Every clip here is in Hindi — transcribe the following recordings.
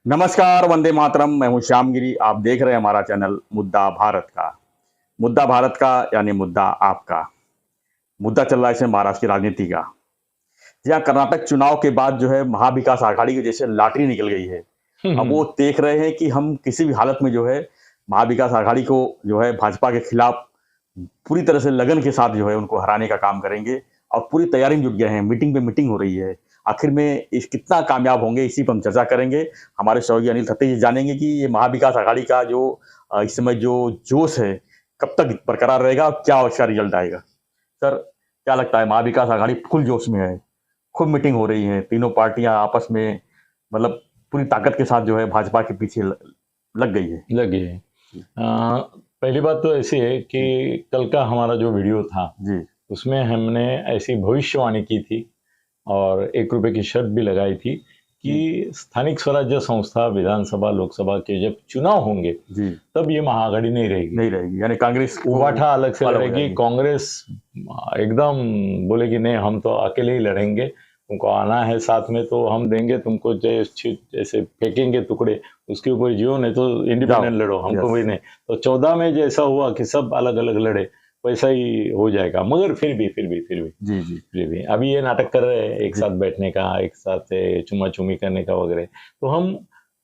नमस्कार, वंदे मातरम। मैं हूँ श्यामगिरी। आप देख रहे हैं हमारा चैनल मुद्दा भारत का। मुद्दा भारत का यानी मुद्दा आपका। मुद्दा चल रहा है इसमें महाराष्ट्र की राजनीति का। जहाँ कर्नाटक चुनाव के बाद जो है महाविकास आघाड़ी की जैसे लॉटरी निकल गई है। अब वो देख रहे हैं कि हम किसी भी हालत में जो है महाविकास आघाड़ी को जो है भाजपा के खिलाफ पूरी तरह से लगन के साथ जो है उनको हराने का काम करेंगे और पूरी तैयारी में जुट गए हैं। मीटिंग पे मीटिंग हो रही है। आखिर में इस कितना कामयाब होंगे इसी पर हम चर्चा करेंगे। हमारे सहयोगी अनिल खत्री जी जानेंगे कि ये महाविकास आघाड़ी का जो इस समय जो जोश है कब तक बरकरार रहेगा और क्या उसका रिजल्ट आएगा। सर, क्या लगता है? महाविकास आघाड़ी फुल जोश में है, खूब मीटिंग हो रही है, तीनों पार्टियां आपस में मतलब पूरी ताकत के साथ जो है भाजपा के पीछे लग गई है। लगी है। पहली बात तो ऐसी है कि कल का हमारा जो वीडियो था जी उसमें हमने ऐसी भविष्यवाणी की थी और 1 रुपए की शर्त भी लगाई थी कि स्थानिक स्वराज्य संस्था, विधानसभा, लोकसभा के जब चुनाव होंगे जी तब ये महाआघाड़ी नहीं रहेगी। नहीं रहेगी, यानी कांग्रेस उबाठा अलग से अलग हो लड़ेगी, जाएगी। कांग्रेस एकदम बोलेगी नहीं हम तो अकेले ही लड़ेंगे, तुमको आना है साथ में तो हम देंगे तुमको, जैसे फेंकेंगे टुकड़े उसके ऊपर जियो, नहीं तो इंडिपेंडेंट लड़ो, हमको भी नहीं। तो 14 में जैसा हुआ कि सब अलग अलग लड़े वैसा ही हो जाएगा। मगर फिर भी जी भी अभी ये नाटक कर रहे हैं एक साथ बैठने का, एक साथ चुम्मा चुम्मी करने का वगैरह। तो हम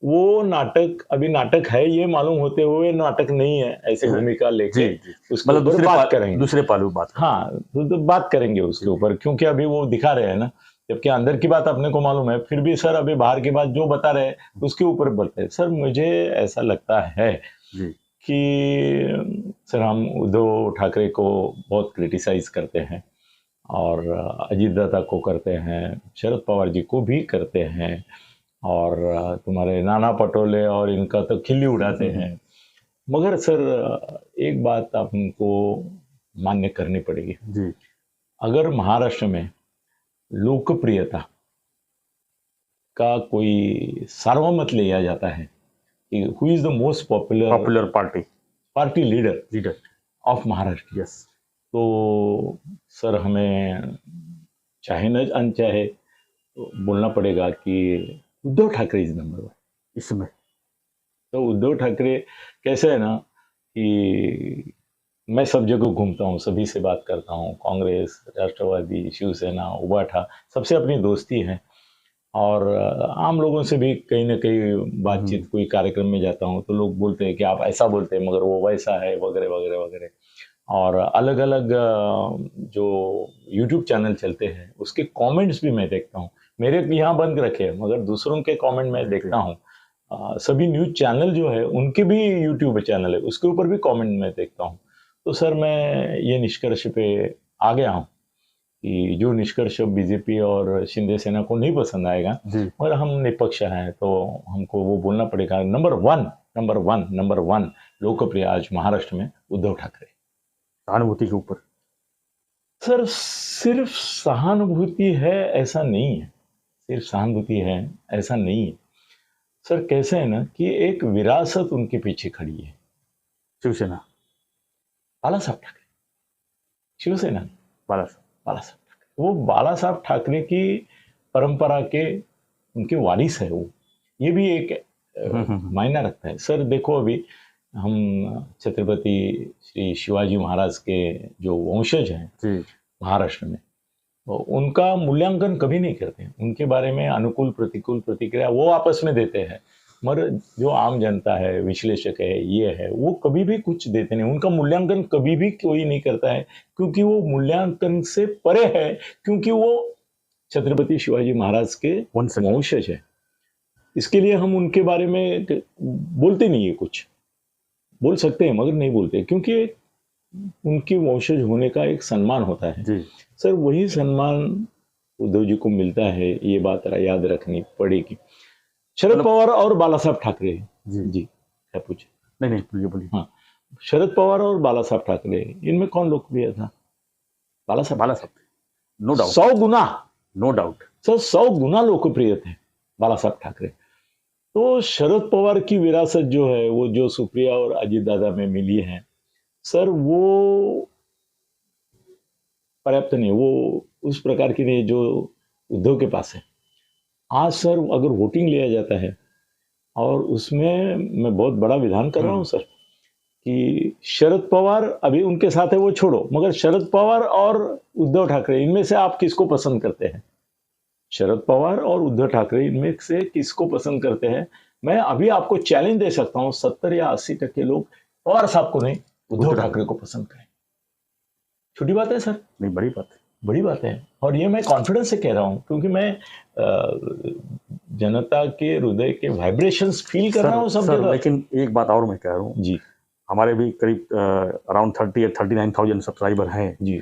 वो नाटक, अभी नाटक है ये मालूम होते हुए नाटक नहीं है ऐसी भूमिका लेके उसके मतलब ऊपर बात करेंगे, दूसरे पालू बात हाँ तो बात करेंगे उसके ऊपर, क्योंकि अभी वो दिखा रहे हैं ना, जबकि अंदर की बात अपने को मालूम है। फिर भी सर अभी बाहर की बात जो बता रहे हैं उसके ऊपर बोलते हैं। सर मुझे ऐसा लगता है कि सर हम उद्धव ठाकरे को बहुत क्रिटिसाइज करते हैं और अजीत दादा को करते हैं, शरद पवार जी को भी करते हैं और तुम्हारे नाना पटोले और इनका तो खिल्ली उड़ाते हैं। मगर सर एक बात आपको मान्य करनी पड़ेगी जी अगर महाराष्ट्र में लोकप्रियता का कोई सार्वमत लिया जाता है कि who is the most popular party leader of Maharashtra, yes, तो सर हमें चाहे न अनचाहे तो बोलना पड़ेगा कि उद्धव ठाकरे इज नंबर 1 इसमें। तो उद्धव ठाकरे कैसे है ना कि मैं सब जगह घूमता हूँ, सभी से बात करता हूँ, कांग्रेस, राष्ट्रवादी, शिवसेना, उबाठा, सबसे अपनी दोस्ती है और आम लोगों से भी कहीं ना कहीं बातचीत, कोई कार्यक्रम में जाता हूँ तो लोग बोलते हैं कि आप ऐसा बोलते हैं मगर वो वैसा है वगैरह वगैरह वगैरह। और अलग अलग जो यूट्यूब चैनल चलते हैं उसके कमेंट्स भी मैं देखता हूँ। मेरे यहाँ बंद रखे हैं मगर दूसरों के कमेंट मैं देखता हूँ। सभी न्यूज चैनल जो है उनके भी यूट्यूब चैनल है उसके ऊपर भी कमेंट मैं देखता हूँ। तो सर मैं ये निष्कर्ष पे आ गया हूँ कि जो निष्कर्ष बीजेपी और शिंदे सेना को नहीं पसंद आएगा, मगर हम निपक्ष हैं तो हमको वो बोलना पड़ेगा। नंबर वन लोकप्रिय आज महाराष्ट्र में उद्धव ठाकरे। सहानुभूति के ऊपर सर सिर्फ सहानुभूति है ऐसा नहीं है, सिर्फ सहानुभूति है ऐसा नहीं है। सर कैसे है ना कि एक विरासत उनके पीछे खड़ी है, शिवसेना, बाला साहब ठाकरे, शिवसेना बाला साहब ठाकरे, वो बाला साहब ठाकरे की परंपरा के उनके वारिस है वो। ये भी एक मायना रखता है। सर देखो अभी हम छत्रपति श्री शिवाजी महाराज के जो वंशज हैं महाराष्ट्र में, तो उनका मूल्यांकन कभी नहीं करते, उनके बारे में अनुकूल प्रतिकूल प्रतिक्रिया वो आपस में देते हैं, मगर जो आम जनता है, विश्लेषक है, ये है, वो कभी भी कुछ देते नहीं, उनका मूल्यांकन कभी भी कोई नहीं करता है, क्योंकि वो मूल्यांकन से परे है, क्योंकि वो छत्रपति शिवाजी महाराज के वंशज है। इसके लिए हम उनके बारे में बोलते नहीं है, कुछ बोल सकते हैं मगर नहीं बोलते, क्योंकि उनके वंशज होने का एक सम्मान होता है। सर वही सम्मान उद्धव जी को मिलता है, ये बात याद रखनी पड़ेगी। शरद पवार और बाला साहब ठाकरे जी क्या पूछे? नहीं बोलिए। हाँ, शरद पवार और बाला साहब ठाकरे, इनमें कौन लोकप्रिय था? बाला साहब नो डाउट, 100 गुना, नो डाउट सर 100 गुना लोकप्रिय थे बाला साहब ठाकरे। तो शरद पवार की विरासत जो है वो जो सुप्रिया और अजीत दादा में मिली है सर, वो पर्याप्त नहीं, वो उस प्रकार की नहीं जो उद्धव के पास है। आज सर अगर वोटिंग लिया जाता है और उसमें मैं बहुत बड़ा विधान कर रहा हूँ सर कि शरद पवार अभी उनके साथ है वो छोड़ो, मगर शरद पवार और उद्धव ठाकरे इनमें से आप किसको पसंद करते हैं? शरद पवार और उद्धव ठाकरे इनमें से किसको पसंद करते हैं? मैं अभी आपको चैलेंज दे सकता हूँ, 70 या 80% लोग पवार साहब को नहीं, उद्धव ठाकरे को पसंद करें। छोटी बात है सर? नहीं, बड़ी बात है। बड़ी बात है, और ये मैं कॉन्फिडेंस से कह रहा हूँ क्योंकि मैं जनता के हृदय के वाइब्रेशंस फील कर रहा हूँ सब जगह। लेकिन एक बात और मैं कह रहा हूँ जी, हमारे भी करीब अराउंड 30 या 39,000 सब्सक्राइबर हैं जी,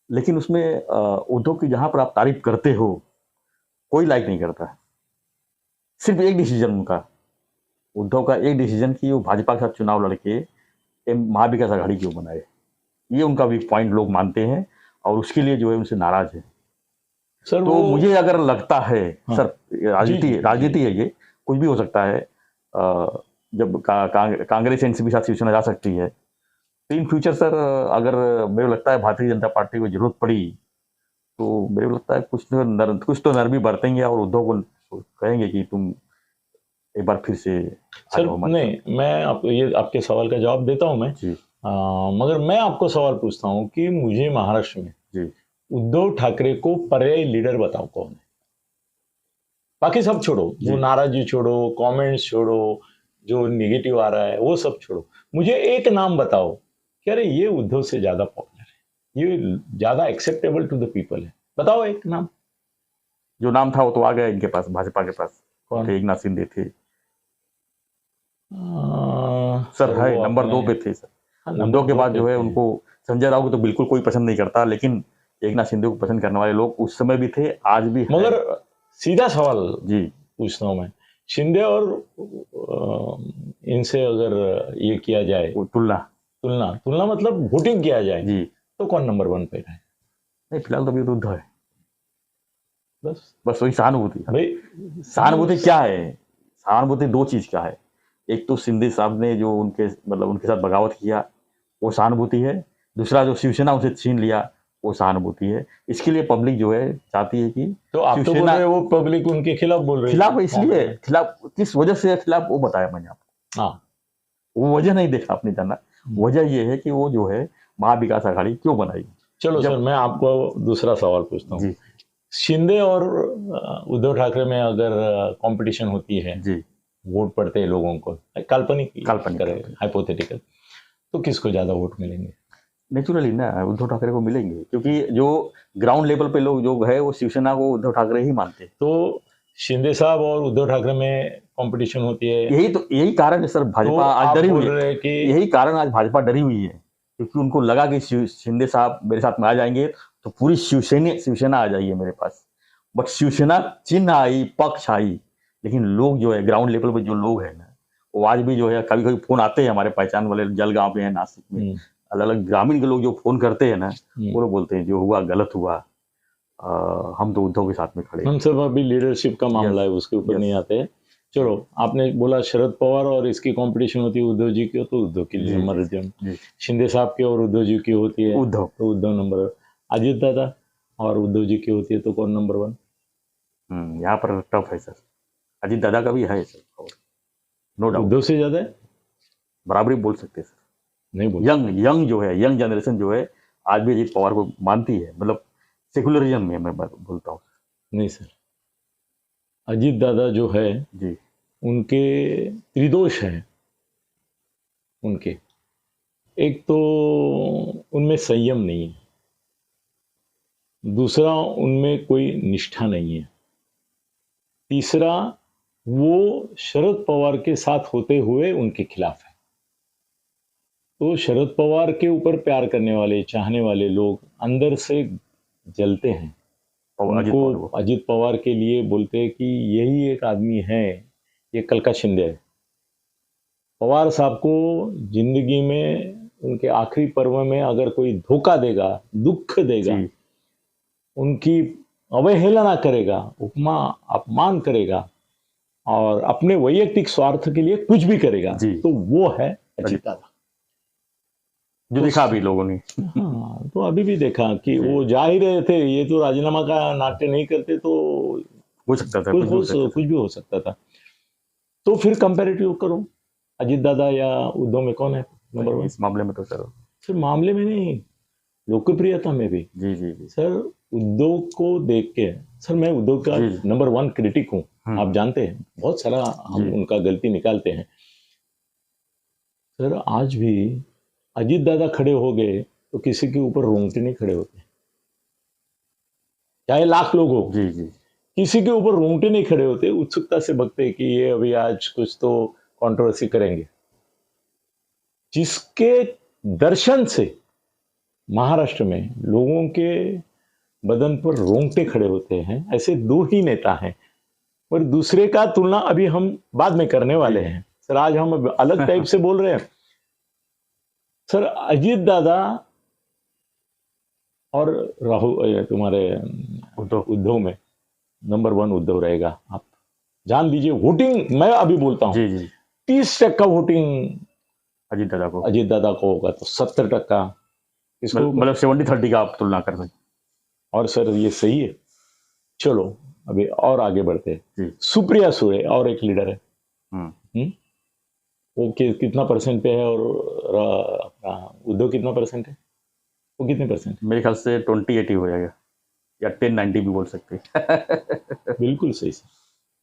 लेकिन उसमें उद्धव की जहां पर आप तारीफ करते हो कोई लाइक नहीं करता। सिर्फ एक डिसीजन उनका, उद्धव का एक डिसीजन कि वो भाजपा के साथ चुनाव लड़के महाविकास आघाड़ी क्यों बनाए, ये उनका वीक पॉइंट लोग मानते हैं और उसके लिए जो है उनसे नाराज है सर। तो मुझे अगर लगता है हाँ, सर, राजनीति है, ये कुछ भी हो सकता है। जब कांग्रेस एनसीपी साथ शिवसेना जा सकती है तो इन फ्यूचर सर अगर मेरे को लगता है भारतीय जनता पार्टी को जरूरत पड़ी तो मेरे को लगता है कुछ तो नरमी बरतेंगे और उद्धव को कहेंगे कि तुम एक बार फिर से सर नहीं, मैं ये आपके सवाल का जवाब देता हूं मैं जी। मगर मैं आपको सवाल पूछता हूं कि मुझे महाराष्ट्र में जी उद्धव ठाकरे को पर्यायी लीडर बताओ कौन है? बाकी सब छोड़ो, वो नाराजगी छोड़ो, कमेंट्स छोड़ो, जो निगेटिव आ रहा है वो सब छोड़ो, मुझे एक नाम बताओ कि अरे ये उद्धव से ज्यादा पॉपुलर है, ये ज्यादा एक्सेप्टेबल टू द पीपल है। बताओ एक नाम। जो नाम था वो तो आ गया इनके पास, भाजपा के पास। कौन? एकनाथ शिंदे थे सर, है नंबर 2 पे थे सर। उद्धव के बाद जो है उनको संजय राउत को तो बिल्कुल कोई पसंद नहीं करता, लेकिन एकनाथ शिंदे को पसंद करने वाले लोग उस समय भी थे, आज भी है। मगर सीधा सवाल जी पूछता हूँ मैं, शिंदे और इनसे अगर ये किया जाए तुलना मतलब वोटिंग किया जाए जी, तो कौन नंबर 1 पे है? नहीं फिलहाल तो अभी तो उद्धव है। बस वही सहानुभूति। भाई सहानुभूति क्या है? सहानुभूति 2 चीज का है। एक तो शिंदे साहब ने जो उनके साथ बगावत किया वो सहानुभूति है, दूसरा जो शिवसेना उसे छीन लिया वो सहानुभूति है। इसके लिए पब्लिक जो है चाहती है कि तो आप तो बोल रहे हैं वो पब्लिक उनके खिलाफ बोल रही है। खिलाफ इसलिए खिलाफ किस वजह से खिलाफ वो बताया मैंने आपको। हाँ, वो वजह नहीं देखा आपने जाना, वजह ये है कि वो जो है महाविकास आघाड़ी क्यों बनाई। चलो सर, मैं आपको दूसरा सवाल पूछता हूँ। शिंदे और उद्धव ठाकरे में अगर कंपटीशन होती है जी, वोट पड़ते हैं लोगों को, काल्पनिक हाइपोथेटिकल, तो किसको ज्यादा वोट मिलेंगे? नेचुरली ना उद्धव ठाकरे को मिलेंगे, क्योंकि जो ग्राउंड लेवल पे लोग जो है वो शिवसेना को उद्धव ठाकरे ही मानते हैं। तो शिंदे साहब और उद्धव ठाकरे में कंपटीशन होती है, यही कारण है सर भाजपा आज डरी हुई है कि यही कारण आज भाजपा डरी हुई है, क्योंकि उनको लगा कि शिंदे साहब मेरे साथ में आ जाएंगे तो पूरी शिवसेना आ जाएगी मेरे पास। बट शिवसेना चिन्ह आई, पक्ष आई, लेकिन लोग जो है ग्राउंड लेवल पे जो लोग है ना वो आज भी जो है कभी कभी फोन आते हैं हमारे पहचान वाले, जलगांव पे है, नासिक में अलग अलग ग्रामीण के लोग जो फोन करते हैं ना वो लोग बोलते हैं जो हुआ गलत हुआ, हम तो उद्धव के साथ में खड़े। हम सब अभी लीडरशिप का मामला है उसके ऊपर नहीं आते हैं। चलो, आपने बोला शरद पवार और इसकी कंपटीशन होती है उद्धव जी की, तो उद्धव की नंबर 1, शिंदे साहब की और उद्धव जी की होती है उद्धव, तो उद्धव नंबर 1, अजीत दादा और उद्धव जी की होती है तो कौन नंबर 1? यहाँ पर टफ है सर, अजीत दादा का भी है सर, नो डाउट। उद्धव से ज्यादा है, बराबरी बोल सकते हैं सर, नहीं बोल। यंग जो है, यंग जनरेशन जो है आज भी अजीत पवार को मानती है, मतलब सेकुलरिज्म में मैं बोलता हूँ। नहीं सर, अजीत दादा जो है जी, उनके त्रिदोष हैं। उनके एक तो उनमें संयम नहीं है, दूसरा उनमें कोई निष्ठा नहीं है, तीसरा वो शरद पवार के साथ होते हुए उनके खिलाफ है। तो शरद पवार के ऊपर प्यार करने वाले, चाहने वाले लोग अंदर से जलते हैं, उनको अजीत पवार के लिए बोलते हैं कि यही एक आदमी है, ये कल का शिंदे है। पवार साहब को जिंदगी में उनके आखिरी पर्व में अगर कोई धोखा देगा, दुख देगा, उनकी अवहेलना करेगा, उपमा अपमान करेगा और अपने वैयक्तिक स्वार्थ के लिए कुछ भी करेगा, तो वो है अजीत दादा, जो देखा अभी लोगों ने। हाँ, तो अभी भी देखा कि वो जा ही रहे थे, ये तो राजीनामा का नाट्य नहीं करते तो हो सकता था, कुछ भी हो सकता था। तो फिर कंपैरेटिव करो, अजीत दादा या उद्धव में कौन है नंबर वन? इस मामले में तो सर सिर्फ मामले में नहीं, लोकप्रियता में भी। जी जी जी सर उद्धव को देख के, सर मैं उद्धव का जी, जी। नंबर वन क्रिटिक हूँ, आप जानते हैं, बहुत सारा हम जी। उनका गलती निकालते हैं। सर आज भी अजीत दादा खड़े हो गए तो किसी के ऊपर रोंगटे नहीं खड़े होते, चाहे लाख लोग हो, जी जी किसी के ऊपर रोंगटे नहीं खड़े होते, उत्सुकता से बकते कि ये अभी आज कुछ तो कंट्रोवर्सी करेंगे। जिसके दर्शन से महाराष्ट्र में लोगों के बदन पर रोंगटे खड़े होते हैं, ऐसे दो ही नेता हैं। और दूसरे का तुलना अभी हम बाद में करने वाले हैं। सर आज हम अलग टाइप से बोल रहे हैं। सर अजीत दादा और राहुल, तुम्हारे उद्धव में नंबर वन उद्धव रहेगा। आप जान लीजिए, वोटिंग मैं अभी बोलता हूं, जी जी 30% वोटिंग अजीत दादा को होगा, तो 70% इसको, मतलब 70-30 का आप तुलना कर सकते और सर ये सही है। चलो अभी और आगे बढ़ते हैं। जी। सुप्रिया सुळे और एक लीडर है, हम्म वो कितना परसेंट पे है, और उद्धव कितना परसेंट है? वो कितने परसेंट? मेरे ख्याल से 20-80 हो जाएगा, या 10-90 भी बोल सकते हैं। बिल्कुल सही सर,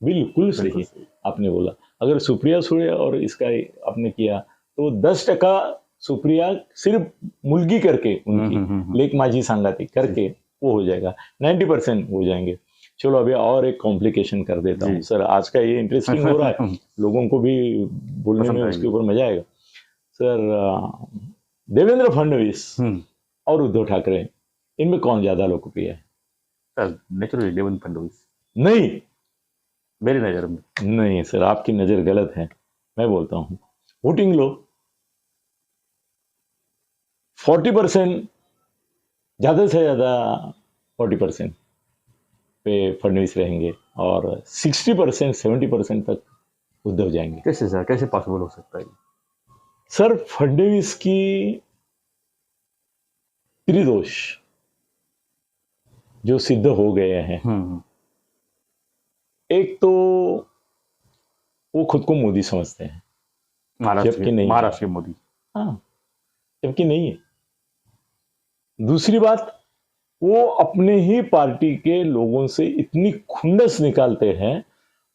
बिल्कुल सही आपने बोला। अगर सुप्रिया सुळे और इसका आपने किया तो 10% सुप्रिया सिर्फ मुलगी करके उनकी लेक माझी सांगाती करके वो हो जाएगा, 90% हो जाएंगे। चलो अभी और एक कॉम्प्लिकेशन कर देता हूँ सर, आज का ये इंटरेस्टिंग हो रहा है, लोगों को भी बोलने में उसके ऊपर मजा आएगा। सर देवेंद्र फडणवीस और उद्धव ठाकरे, इनमें कौन ज्यादा लोकप्रिय है? Sir naturally Devendra Fadnavis. नहीं, मेरी नजर में नहीं सर, आपकी नजर गलत है। मैं बोलता हूं, वोटिंग लो 40%, ज्यादा से ज्यादा 40% पे फडणवीस रहेंगे, और 60% 70% तक उद्धव जाएंगे। कैसे सर, कैसे पॉसिबल हो सकता है? सर फडणवीस की त्रिदोष जो सिद्ध हो गए हैं, एक तो वो खुद को मोदी समझते हैं, महाराष्ट्र के मोदी, हाँ, जबकि नहीं है। दूसरी बात, वो अपने ही पार्टी के लोगों से इतनी खुन्नस निकालते हैं,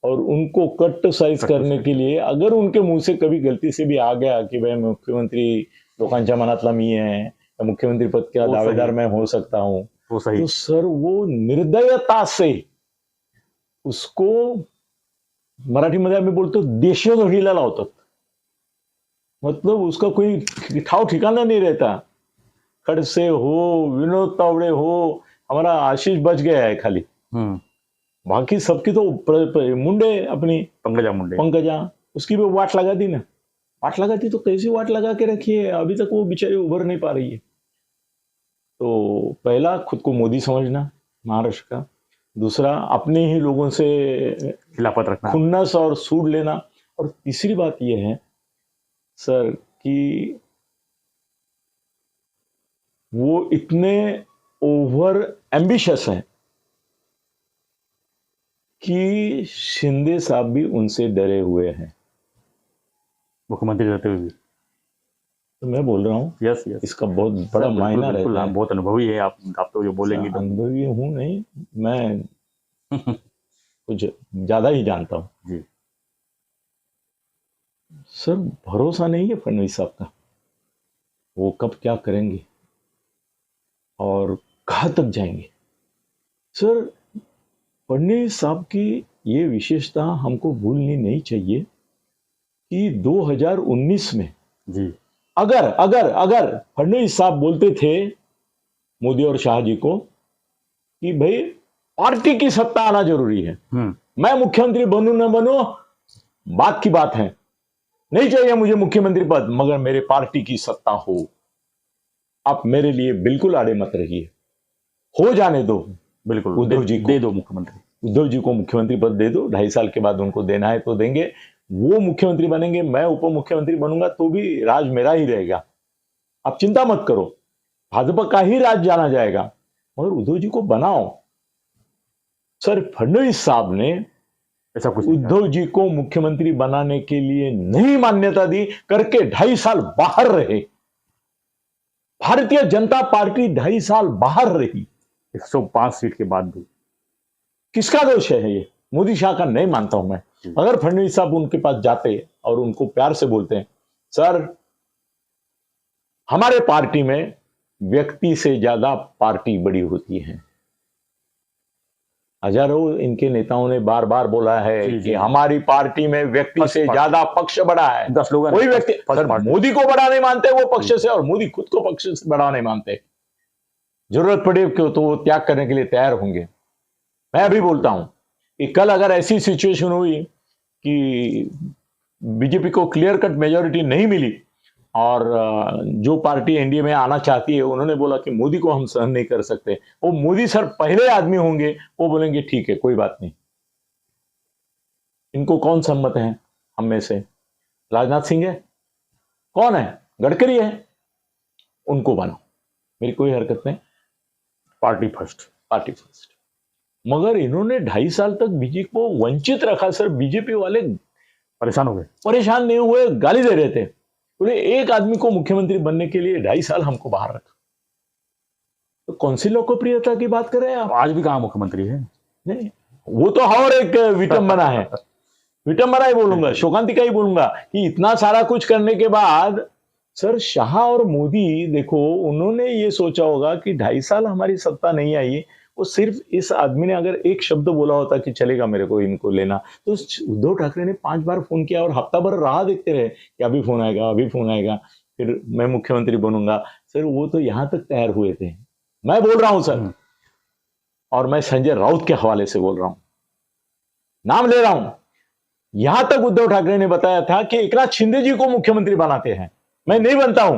और उनको क्रिटिसाइज करने के लिए अगर उनके मुंह से कभी गलती से भी आ गया कि भाई मुख्यमंत्री लोकांच्या मनातला मी है, या मुख्यमंत्री पद का दावेदार मैं हो सकता हूं, तो सर वो निर्दयता से उसको, मराठीमध्ये आम्ही बोलतो देशोधडीला लावतात। मतलब उसका कोई ठाव ठिकाना नहीं रहता। खड़से हो, विनोद तावड़े हो, हमारा आशीष बच गया है खाली, बाकी सबकी तो मुंडे, अपनी पंकजा उसकी भी वाट लगा दी ना। वाट लगा दी तो कैसी वाट लगा के रखी है, अभी तक वो बेचारी उभर नहीं पा रही है। तो पहला खुद को मोदी समझना महाराष्ट्र का, दूसरा अपने ही लोगों से खिलाफत रखना, खुन्नस और सूड लेना, और तीसरी बात यह है सर कि वो इतने ओवर एम्बिशियस हैं कि शिंदे साहब भी उनसे डरे हुए हैं, मुख्यमंत्री रहते हुए भी। तो मैं बोल रहा हूँ यस, इसका बहुत बड़ा मायना रहता है। बहुत अनुभवी है आप तो जो बोलेंगे तो। अनुभवी हूँ नहीं, मैं कुछ ज्यादा ही जानता हूँ जी। सर भरोसा नहीं है फडणवीस साहब का, वो कब क्या करेंगे और कहाँ तक जाएंगे। सर फडणवीस साहब की ये विशेषता हमको भूलनी नहीं चाहिए कि 2019 में जी अगर अगर अगर फडणवीस साहब बोलते थे मोदी और शाह जी को कि भाई पार्टी की सत्ता आना जरूरी है, मैं मुख्यमंत्री बनूं न बनूं बात की बात है, नहीं चाहिए मुझे मुख्यमंत्री पद, मगर मेरे पार्टी की सत्ता हो, आप मेरे लिए बिल्कुल आड़े मत रहिए, हो जाने दो, बिल्कुल उद्धव जी को दे दो मुख्यमंत्री, उद्धव जी को मुख्यमंत्री पद दे दो, 2.5 साल के बाद उनको देना है तो देंगे, वो मुख्यमंत्री बनेंगे, मैं उप मुख्यमंत्री बनूंगा तो भी राज मेरा ही रहेगा, आप चिंता मत करो, भाजपा का ही राज जाना जाएगा, मगर उद्धव जी को बनाओ। सर फडणवीस साहब ने ऐसा कुछ नहीं उद्धव जी को मुख्यमंत्री बनाने के लिए नहीं मान्यता दी, करके 2.5 साल बाहर रहे। भारतीय जनता पार्टी 2.5 साल बाहर रही। 105 सीट के बाद भी। किसका दोष है ये? मोदी शाह का नहीं मानता हूं मैं। अगर फडणवीस साहब उनके पास जाते और उनको प्यार से बोलते हैं, सर हमारे पार्टी में व्यक्ति से ज्यादा पार्टी बड़ी होती है। हजारों इनके नेताओं ने बार बार बोला है जी, जी। कि हमारी पार्टी में व्यक्ति से ज्यादा पक्ष बड़ा है। 10 लोग कोई व्यक्ति, सर मोदी को बड़ा नहीं मानते वो पक्ष से, और मोदी खुद को पक्ष से बड़ा नहीं मानते। जरूरत पड़े तो वो त्याग करने के लिए तैयार होंगे। मैं अभी बोलता हूं कि कल अगर ऐसी सिचुएशन हुई कि बीजेपी को क्लियर कट मेजॉरिटी नहीं मिली और जो पार्टी एनडीए में आना चाहती है उन्होंने बोला कि मोदी को हम सहन नहीं कर सकते, वो मोदी सर पहले आदमी होंगे, वो बोलेंगे ठीक है कोई बात नहीं। इनको कौन सम्मत है हम में से? राजनाथ सिंह है? कौन है? गडकरी है? उनको बनाओ, मेरी कोई हरकत नहीं। Party first. Party first. मगर इन्होंने 2.5 साल तक बीजेपी को वंचित रखा। सर बीजेपी वाले परेशान हो गए। परेशान नहीं हुए, गाली दे रहे थे, बोले एक आदमी को मुख्यमंत्री बनने के लिए 2.5 साल हमको बाहर रखा। तो कौन सी लोकप्रियता की बात कर रहे हैं आप? आज भी कहाँ मुख्यमंत्री है? नहीं, वो तो और एक विटंबना है। विटंबना ही बोलूंगा, शोकांतिका ही बोलूंगा कि इतना सारा कुछ करने के बाद सर शाह और मोदी, देखो उन्होंने ये सोचा होगा कि 2.5 साल हमारी सत्ता नहीं आई, वो सिर्फ इस आदमी ने अगर एक शब्द बोला होता कि चलेगा मेरे को इनको लेना, तो उद्धव ठाकरे ने 5 बार फोन किया और हफ्ता भर राह देखते रहे कि अभी फोन आएगा, अभी फोन आएगा, फिर मैं मुख्यमंत्री बनूंगा। सर वो तो यहां तक तैयार हुए थे। मैं बोल रहा हूं सर, और मैं संजय राउत के हवाले से बोल रहा हूं, नाम ले रहा हूं, यहां तक उद्धव ठाकरे ने बताया था कि एकनाथ शिंदे जी को मुख्यमंत्री बनाते हैं, मैं नहीं बनता हूं।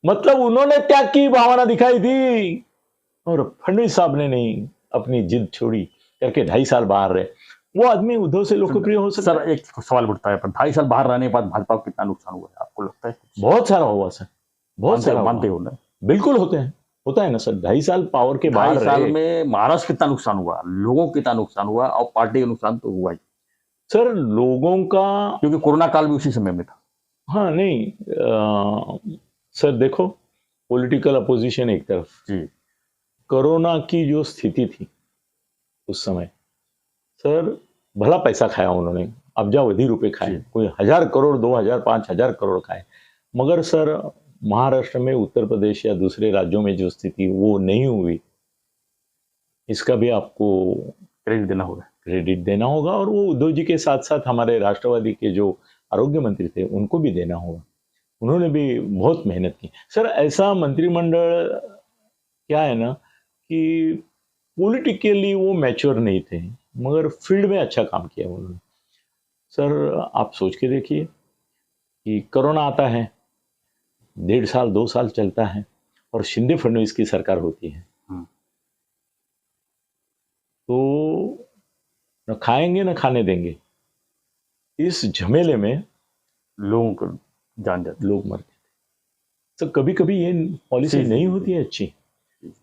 मतलब उन्होंने त्याग की भावना दिखाई थी और फडणवीस साहब ने नहीं, अपनी जिद छोड़ी करके 2.5 साल बाहर रहे। वो आदमी उद्धव से लोकप्रिय हो सकता है? सर एक सवाल उठता है, पर 2.5 साल बाहर रहने के बाद भाजपा को कितना नुकसान हुआ है आपको लगता है? बहुत सारा हुआ सर, बहुत सारा मानते हो ना? बिल्कुल होते हैं, होता है ना सर। 2.5 साल पावर के बाहर 2.5 साल में महाराष्ट्र कितना नुकसान हुआ, लोगों को कितना नुकसान हुआ, और पार्टी का नुकसान तो हुआ ही सर लोगों का, क्योंकि कोरोना काल भी उसी समय में था। हाँ नहीं सर देखो, पॉलिटिकल अपोजिशन एक तरफ जी। कोरोना की जो स्थिति थी उस समय, सर भला पैसा खाया उन्होंने, अब्जावधि रुपए खाए, कोई 1000 करोड़ 2000 5000 करोड़ खाए, मगर सर महाराष्ट्र में, उत्तर प्रदेश या दूसरे राज्यों में जो स्थिति वो नहीं हुई, इसका भी आपको क्रेडिट देना होगा। क्रेडिट देना होगा, और वो उद्धव जी के साथ साथ हमारे राष्ट्रवादी के जो आरोग्य मंत्री थे उनको भी देना होगा। उन्होंने भी बहुत मेहनत की। सर ऐसा मंत्रिमंडल क्या है ना कि पॉलिटिकली वो मैच्योर नहीं थे, मगर फील्ड में अच्छा काम किया उन्होंने। सर आप सोच के देखिए कि कोरोना आता है, 1.5 साल 2 साल चलता है, और शिंदे फडणवीस की सरकार होती है, तो न खाएंगे न खाने देंगे। इस झमेले में लोगों को जान जाते, लोग मर गए। तो कभी कभी ये पॉलिसी नहीं होती है अच्छी।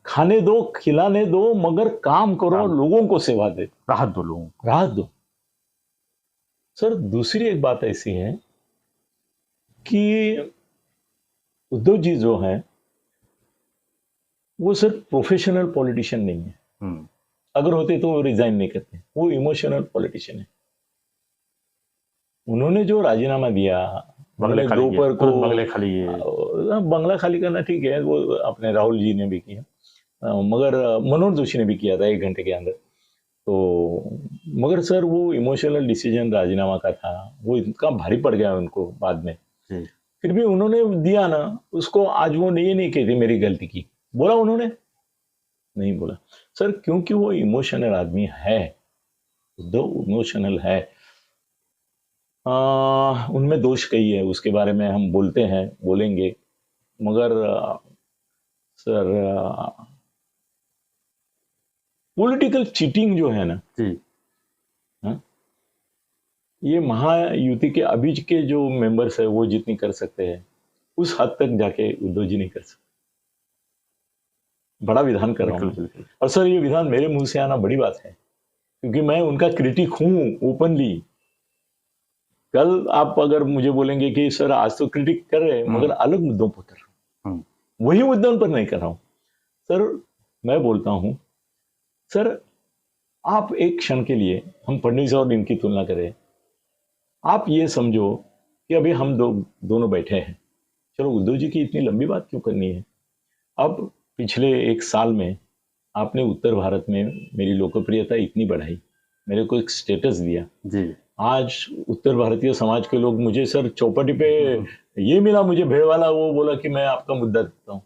खाने दो, खिलाने दो, मगर काम करो, लोगों को सेवा दे, राहत दो, लोगों को राहत दो। सर दूसरी एक बात ऐसी है कि उद्धव जी जो है वो सिर्फ प्रोफेशनल पॉलिटिशियन नहीं है। अगर होते तो वो रिजाइन नहीं करते, वो इमोशनल पॉलिटिशियन है। उन्होंने जो राजीनामा दिया, दोपहर को बंगला खाली करना ठीक है, वो अपने राहुल जी ने भी किया, मगर मनोहर जोशी ने भी किया था 1 घंटे के अंदर। तो मगर सर वो इमोशनल डिसीजन राजीनामा का था, वो इतना भारी पड़ गया उनको बाद में। फिर भी उन्होंने दिया ना उसको। आज वो ये नहीं कहते मेरी गलती की, बोला उन्होंने? नहीं बोला सर, क्योंकि वो इमोशनल आदमी है, उद्धव इमोशनल है। उनमें दोष कई है, उसके बारे में हम बोलते हैं, बोलेंगे, मगर सर पॉलिटिकल चीटिंग जो है ना जी, ये महायुति के अभी के जो मेंबर्स है वो जितनी कर सकते हैं उस हद तक जाके उद्धव जी नहीं कर सकते। बड़ा विधान कर रहा हूं, और सर ये विधान मेरे मुंह से आना बड़ी बात है। क्योंकि मैं उनका क्रिटिक हूं ओपनली। कल आप अगर मुझे बोलेंगे कि सर आज तो क्रिटिक कर रहे हैं मगर अलग मुद्दों पर कर रहा हूं, वही मुद्दों पर नहीं कर रहा हूं। सर मैं बोलता हूं, सर आप एक क्षण के लिए हम फडणवीस और इनकी तुलना करें, आप ये समझो कि अभी हम दोनों बैठे हैं, चलो उद्धव जी की इतनी लंबी बात क्यों करनी है। अब पिछले एक साल में आपने उत्तर भारत में मेरी लोकप्रियता इतनी बढ़ाई, मेरे को एक स्टेटस दिया जी। आज उत्तर भारतीय समाज के लोग मुझे सर चौपाटी पे ये मिला, मुझे भेड़ वाला वो बोला कि मैं आपका मुद्दा देता हूँ।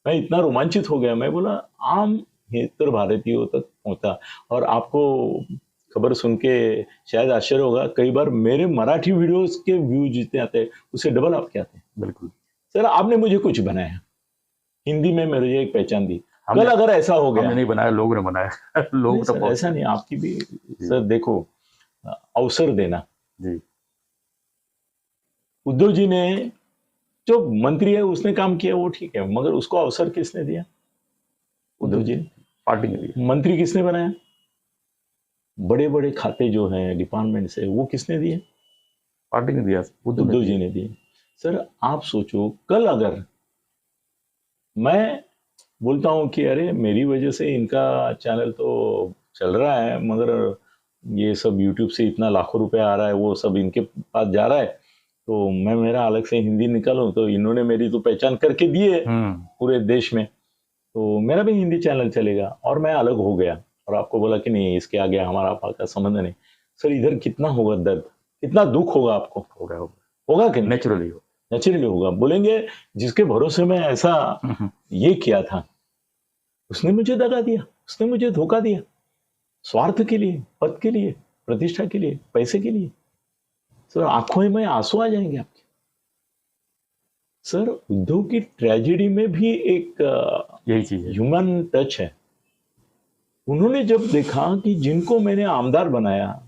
मैं इतना रोमांचित हो गया, मैं बोला आम उत्तर भारतीयों तक पहुंचा। और आपको खबर सुन के शायद आश्चर्य होगा, कई बार मेरे मराठी वीडियोस के व्यू जितने आते हैं उससे डबल आपके आते हैं। बिल्कुल सर आपने मुझे कुछ बनाया, हिंदी में मेरे एक पहचान दी। हमने- कल अगर ऐसा हो गया, हमने नहीं बनाया, लोगों ने बनाया। लोग नहीं तो सर, बहुत- ऐसा नहीं, आपकी भी सर देखो अवसर देना। जी। उद्धव जी ने जो मंत्री है उसने काम किया वो ठीक है, मगर उसको अवसर किसने दिया? उद्धव जी ने। पार्टी ने दिया। मंत्री किसने बनाया? बड़े बड़े खाते जो हैं डिपार्टमेंट से वो किसने दिए? पार्टी ने दिया। उद्धव जी ने दिए। सर आप सोचो, कल अगर मैं बोलता हूं कि अरे मेरी वजह से इनका चैनल तो चल रहा है मगर ये सब यूट्यूब से इतना लाखों रुपए आ रहा है वो सब इनके पास जा रहा है, तो मैं मेरा अलग से हिंदी निकालूं, तो इन्होंने मेरी तो पहचान करके दी है पूरे देश में, तो मेरा भी हिंदी चैनल चलेगा। और मैं अलग हो गया और आपको बोला कि नहीं इसके आगे हमारा आपका संबंध नहीं। सर इधर कितना होगा दर्द, कितना दुख होगा आपको? होगा कि नेचुरली हो। नेचुरली होगा। बोलेंगे जिसके भरोसे में ऐसा ये किया था उसने मुझे दगा दिया, उसने मुझे धोखा दिया, स्वार्थ के लिए, पद के लिए, प्रतिष्ठा के लिए, पैसे के लिए। सर आंखों में आंसू आ जाएंगे आपके। सर उद्धव की ट्रेजेडी में भी एक यही चीज है, ह्यूमन टच है। उन्होंने जब देखा कि जिनको मैंने आमदार बनाया,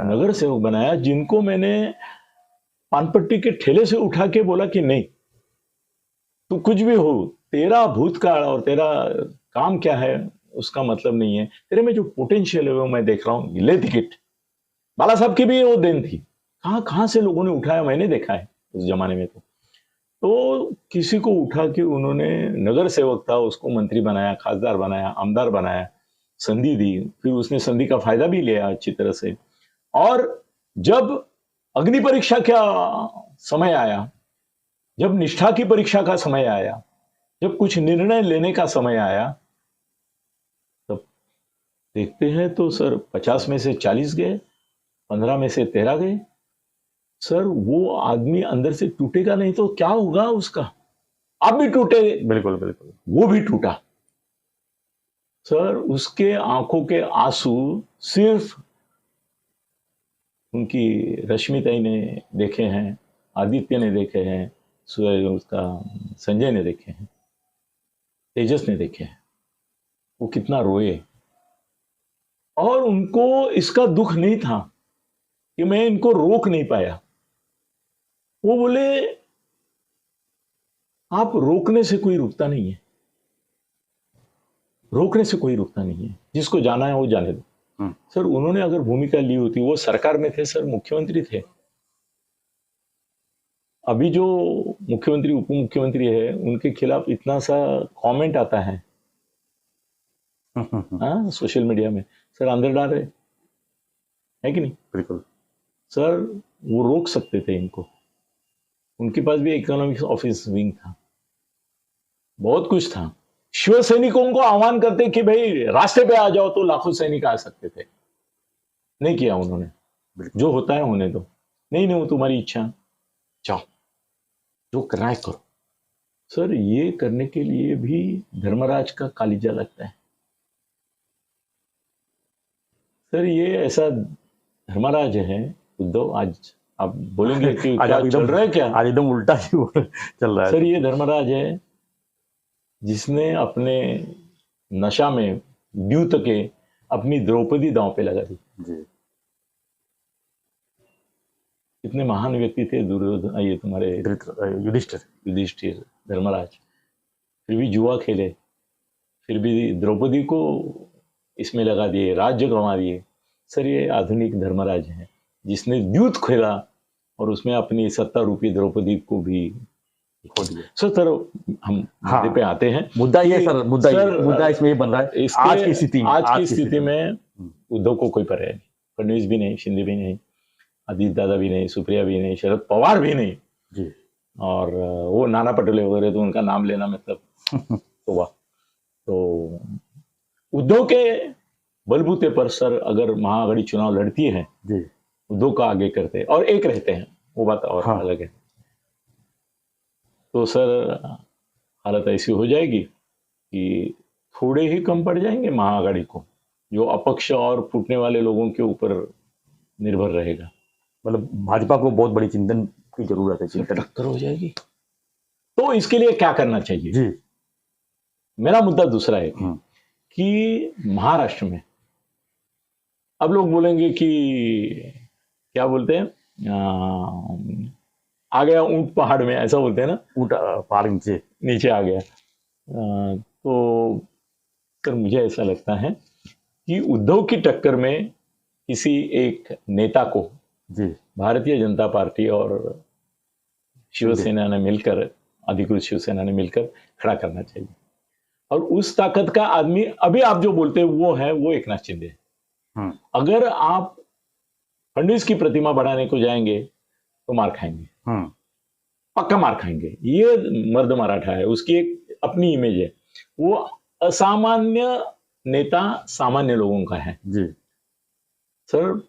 नगर सेवक बनाया, जिनको मैंने पानपट्टी के ठेले से उठा के बोला कि नहीं तू कुछ भी हो, तेरा भूतकाल और तेरा काम क्या है उसका मतलब नहीं है, तेरे में जो पोटेंशियल है वो मैं देख रहा हूं, ले टिकट। बाला साहब की भी वो देन थी, कहां कहां से लोगों ने उठाया, मैंने देखा है उस जमाने में। तो किसी को उठा के उन्होंने, नगर सेवक था उसको मंत्री बनाया, खासदार बनाया, आमदार बनाया, संधि दी, फिर उसने संधि का फायदा भी लिया अच्छी तरह से। और जब अग्नि परीक्षा का समय आया, जब निष्ठा की परीक्षा का समय आया, जब कुछ निर्णय लेने का समय आया, तब देखते हैं तो सर 50 में से 40 गए, 15 में से 13 गए। सर वो आदमी अंदर से टूटेगा नहीं तो क्या होगा उसका? आप भी टूटे। बिल्कुल बिल्कुल। वो भी टूटा। सर उसके आंखों के आंसू सिर्फ उनकी रश्मिताई ने देखे हैं, आदित्य ने देखे हैं, उसका संजय ने देखे हैं, तेजस ने देखे हैं, वो कितना रोए। और उनको इसका दुख नहीं था कि मैं इनको रोक नहीं पाया। वो बोले आप रोकने से कोई रुकता नहीं है, रोकने से कोई रुकता नहीं है, जिसको जाना है वो जाने दो। सर उन्होंने अगर भूमिका ली होती, वो सरकार में थे सर, मुख्यमंत्री थे। अभी जो मुख्यमंत्री उप मुख्यमंत्री है उनके खिलाफ इतना सा कमेंट आता है हाँ सोशल मीडिया में, सर अंदर डाल रहे है कि नहीं? बिल्कुल सर वो रोक सकते थे इनको, उनके पास भी इकोनॉमिक्स ऑफिस विंग था, बहुत कुछ था। शिव सैनिकों को आह्वान करते कि भाई रास्ते पे आ जाओ, तो लाखों सैनिक आ सकते थे। नहीं किया उन्होंने, जो होता है होने दो, नहीं नहीं वो तुम्हारी इच्छा, जाओ जो करना है करो। सर ये करने के लिए भी धर्मराज का कालिजा लगता है। सर ये ऐसा धर्मराज है उद्धव, आज आप बोलेंगे कि क्या चल रहा है, क्या आज एकदम उल्टा ही चल रहा है। सर ये धर्मराज है जिसने अपने नशा में द्यूत के अपनी द्रौपदी दांव पे लगा दी। जी। इतने महान व्यक्ति थे दुर्योधन, ये तुम्हारे युधिष्ठिर, धर्मराज, फिर भी जुआ खेले, फिर भी द्रौपदी को इसमें लगा दिए, राज्य गंवा दिए। सर ये आधुनिक धर्मराज है जिसने द्यूत खेला और उसमें अपनी 70 रूपी द्रौपदी को भी खो दिए। सर हम मुद्दे पे आते हैं। मुद्दा ये सर, मुद्दा इसमें ये बन रहा है इसके- आज की स्थिति में उद्धव को कोई पर्याय नहीं, फडणवीस भी नहीं, शिंदे भी नहीं, अजीत दादा भी नहीं, सुप्रिया भी नहीं, शरद पवार भी नहीं जी। और वो नाना पटोले वगैरह तो उनका नाम लेना मतलब तो वाह। तो उद्धव के बलबूते पर सर अगर महाआघाड़ी चुनाव लड़ती है जी, उद्धव का आगे करते हैं और एक रहते हैं, वो बात और हाँ। अलग है। तो सर हालत ऐसी हो जाएगी कि थोड़े ही कम पड़ जाएंगे महाआघाड़ी को, जो अपक्ष और फूटने वाले लोगों के ऊपर निर्भर रहेगा। मतलब भाजपा को बहुत बड़ी चिंतन की जरूरत है, चिंतन टक्कर हो जाएगी। तो इसके लिए क्या करना चाहिए जी। मेरा मुद्दा दूसरा है कि महाराष्ट्र में अब लोग बोलेंगे कि क्या बोलते हैं, आ गया ऊंट पहाड़ में, ऐसा बोलते हैं ना, ऊंट पहाड़ नीचे आ गया। तो सर मुझे ऐसा लगता है कि उद्धव की टक्कर में किसी एक नेता को जी भारतीय जनता पार्टी और शिवसेना ने मिलकर, अधिकृत शिवसेना ने मिलकर खड़ा करना चाहिए। और उस ताकत का आदमी अभी आप जो बोलते हैं वो एक नाथ शिंदे। अगर आप फडणवीस की प्रतिमा बढ़ाने को जाएंगे तो मार खाएंगे, पक्का मार खाएंगे। ये मर्द मराठा है, उसकी एक अपनी इमेज है, वो असामान्य नेता सामान्य लोगों का है जी। सर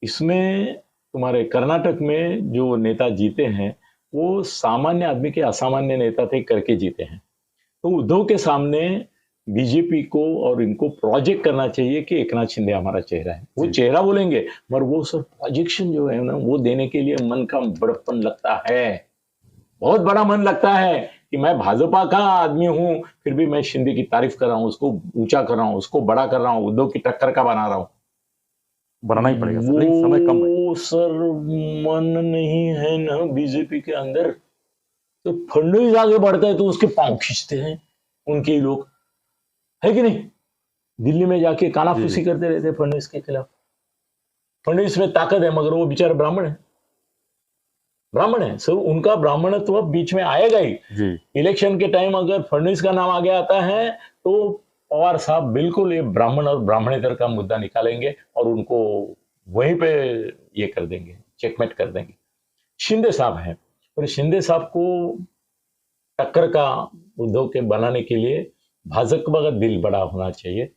इसमें तुम्हारे कर्नाटक में जो नेता जीते हैं वो सामान्य आदमी के असामान्य नेता थे करके जीते हैं। तो उद्धव के सामने बीजेपी को और इनको प्रोजेक्ट करना चाहिए कि एकनाथ शिंदे हमारा चेहरा है। वो चेहरा बोलेंगे मगर वो सर प्रोजेक्शन जो है ना वो देने के लिए मन का बड़प्पन लगता है, बहुत बड़ा मन लगता है कि मैं भाजपा का आदमी हूं फिर भी मैं शिंदे की तारीफ कर रहा हूं, उसको ऊंचा कर रहा हूं, उसको बड़ा कर रहा हूं, उद्धव की टक्कर का बना रहा हूं। बनाना ही पड़ेगा सर, समय कम है। वो सर मन नहीं है ना बीजेपी के अंदर। तो फडणवीस आगे बढ़ता है तो उसके पांव खींचते हैं उनके ही लोग, है कि नहीं। दिल्ली में जाके कानाफूसी करते रहते फडणवीस के खिलाफ। फडणवीस में ताकत है मगर वो बेचारा ब्राह्मण है सर, उनका ब्राह्मणत्व बीच में आएगा ही जी। इलेक्शन के टाइम अगर फडणवीस का नाम आगे आता है तो पवार साहब बिल्कुल ये ब्राह्मण और ब्राह्मणेतर का मुद्दा निकालेंगे और उनको वहीं पे ये कर देंगे, चेकमेट कर देंगे। शिंदे साहब हैं और शिंदे साहब को टक्कर का उद्धव के बनाने के लिए भाजपा का दिल बड़ा होना चाहिए।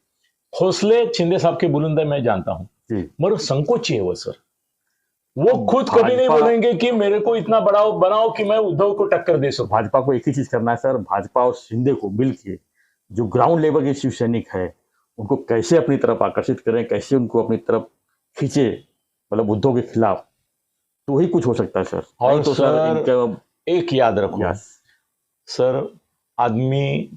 हौसले शिंदे साहब के बुलंद है मैं जानता हूं मगर संकोची है वो सर। वो खुद कभी नहीं बोलेंगे कि मेरे को इतना बड़ा बनाओ कि मैं उद्धव को टक्कर दे सकूं। भाजपा को एक ही चीज करना है सर, भाजपा और शिंदे को मिलकर जो ग्राउंड लेवल के शिव सैनिक है उनको कैसे अपनी तरफ आकर्षित करें, कैसे उनको अपनी तरफ खींचे, मतलब उद्धव के खिलाफ, तो ही कुछ हो सकता है सर। और तो सर एक याद रखो सर, आदमी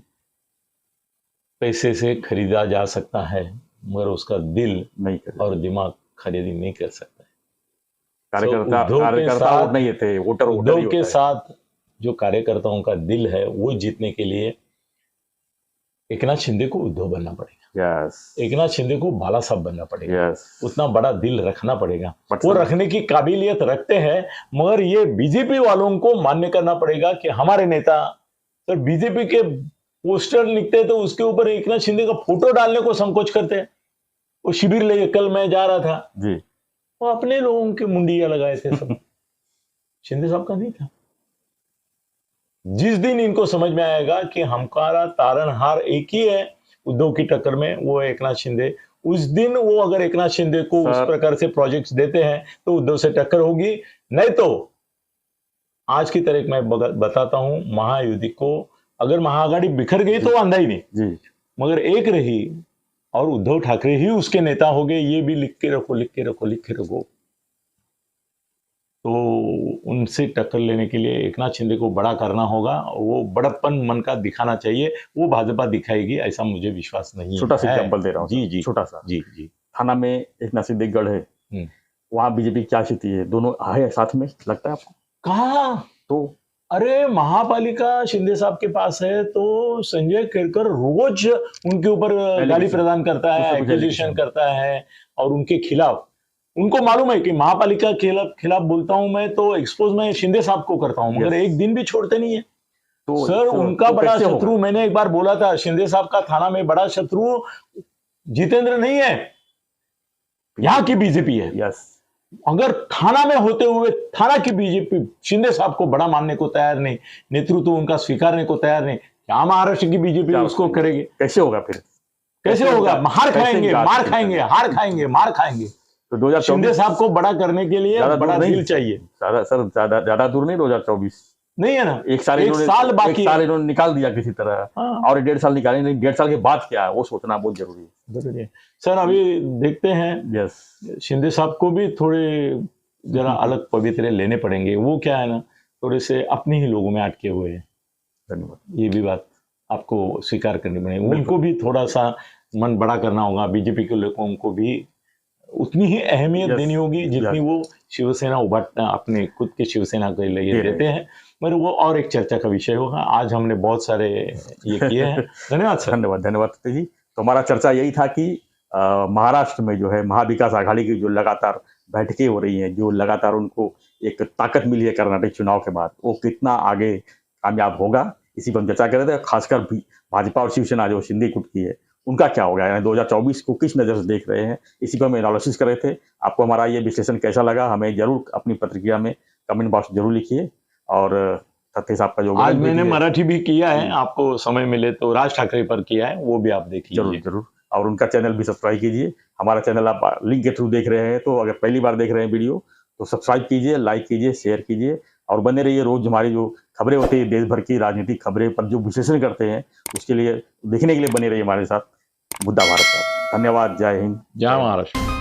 पैसे से खरीदा जा सकता है मगर उसका दिल नहीं और दिमाग खरीदी नहीं कर सकता है। कार्यकर्ता वोट नहीं थे, वोटर उद्धव के साथ जो कार्यकर्ताओं का दिल है वो जीतने के लिए एकनाथ शिंदे को उद्धव बनना पड़ेगा। एकनाथ शिंदे को बाला साहब बनना पड़ेगा। उतना बड़ा दिल रखना पड़ेगा। वो रखने की काबिलियत रखते हैं मगर ये बीजेपी वालों को मान्य करना पड़ेगा कि हमारे नेता सर बीजेपी के पोस्टर लिखते हैं तो उसके ऊपर एकनाथ शिंदे का फोटो डालने को संकोच करते हैं। वो शिविर ले कल मैं जा रहा था जी, वो अपने लोगों के मुंडिया लगाए थे सब शिंदे साहब का नहीं था। जिस दिन इनको समझ में आएगा कि हमारा तारणहार एक ही है उद्धव की टक्कर में, वो एकनाथ शिंदे, उस दिन वो अगर एकनाथ शिंदे को उस प्रकार से प्रोजेक्ट्स देते हैं तो उद्धव से टक्कर होगी। नहीं तो आज की तारीख में बताता हूं, महायुति को अगर महाआघाड़ी बिखर गई तो अंधा ही नहीं जी, मगर एक रही और उद्धव ठाकरे ही उसके नेता हो गए। ये भी लिख के रखो। तो उनसे टक्कर लेने के लिए एकनाथ शिंदे को बड़ा करना होगा, वो बड़प्पन मन का दिखाना चाहिए। वो भाजपा दिखाएगी ऐसा मुझे विश्वास नहीं है। छोटा सा एग्जांपल दे रहा हूँ जी, छोटा सा जी। थाना में एकनाथ शिंदे गढ़ है, वहां बीजेपी क्या स्थिति है, दोनों है साथ में, लगता है आपको? कहा तो अरे महापालिका शिंदे साहब के पास है तो संजय केरकर रोज उनके ऊपर गाली प्रदान करता है, कुछ एक्विजिशन allegation। करता है और उनके खिलाफ, उनको मालूम है कि महापालिका के खिलाफ बोलता हूं मैं तो एक्सपोज मैं शिंदे साहब को करता हूं, मगर Yes। एक दिन भी छोड़ते नहीं है। तो सर उनका तो बड़ा कैसे होगा? शत्रु, मैंने एक बार बोला था, शिंदे साहब का थाना में बड़ा शत्रु जितेंद्र नहीं है, यहाँ की बीजेपी है। यस, अगर थाना में होते हुए थाना की बीजेपी शिंदे साहब को बड़ा मानने को तैयार नहीं, नेतृत्व उनका स्वीकारने को तैयार नहीं, क्या महाराष्ट्र की बीजेपी क्या उसको करेगी? कैसे होगा फिर? कैसे होगा? हार कैसे खाएंगे, इनका मार आचरण खाएंगे, करेंगे? हार खाएंगे, मार खाएंगे। तो 2024 शिंदे साहब को बड़ा करने के लिए ज्यादा दूर बड़ा नहीं, दिल चाहिए। ज्यादा दूर नहीं 2024, नहीं है ना, एक साल एक साल बाकी एक साल है। इन्होंने निकाल दिया किसी तरह, हाँ, और 1.5 साल निकाले नहीं, 1.5 साल के बाद क्या है वो सोचना बहुत जरूरी है। जरूरी है। सर अभी देखते हैं, यस, शिंदे साहब को भी थोड़े जरा अलग पवित्र लेने पड़ेंगे। वो क्या है ना, थोड़े से अपने ही लोगों में अटके हुए हैं, धन्यवाद। ये भी बात आपको स्वीकार करनी पड़ेगी। उनको भी थोड़ा सा मन बड़ा करना होगा, बीजेपी के लोगों को भी उतनी ही अहमियत Yes, देनी होगी जितनी वो शिवसेना उभारना अपने खुद के शिवसेना के लिए देते हैं। मगर वो और एक चर्चा का विषय होगा। आज हमने बहुत सारे ये किए हैं। धन्यवाद सर। धन्यवाद सतीश जी। तो हमारा चर्चा यही था कि महाराष्ट्र में जो है महाविकास आघाड़ी की जो लगातार बैठकें हो रही हैं, जो लगातार उनको एक ताकत मिली है कर्नाटक चुनाव के बाद, वो कितना आगे कामयाब होगा, इसी पर हम चर्चा कर रहे थे। खासकर भी भाजपा और शिवसेना जो शिंदे गुट की है, उनका क्या होगा, यानी 2024 को किस नज़र से देख रहे हैं, इसी पर हम एनालिसिस कर रहे थे। आपको हमारा ये विश्लेषण कैसा लगा, हमें जरूर अपनी प्रतिक्रिया में कमेंट बॉक्स जरूर लिखिए। और सत्य साहब का जो आज मैंने मराठी भी किया है, आपको समय मिले तो राज ठाकरे पर किया है, वो भी आप देख जरूर लीजिए। जरूर, और उनका चैनल भी सब्सक्राइब कीजिए। हमारा चैनल आप लिंक के थ्रू देख रहे हैं, तो अगर पहली बार देख रहे हैं वीडियो तो सब्सक्राइब कीजिए, लाइक कीजिए, शेयर कीजिए और बने रहिए। रोज हमारी जो खबरें होती है देश भर की राजनीतिक खबरें पर जो विश्लेषण करते हैं, उसके लिए देखने के लिए बने रहिए हमारे साथ मुद्दा भारत का। धन्यवाद, जय हिंद, जय महाराष्ट्र।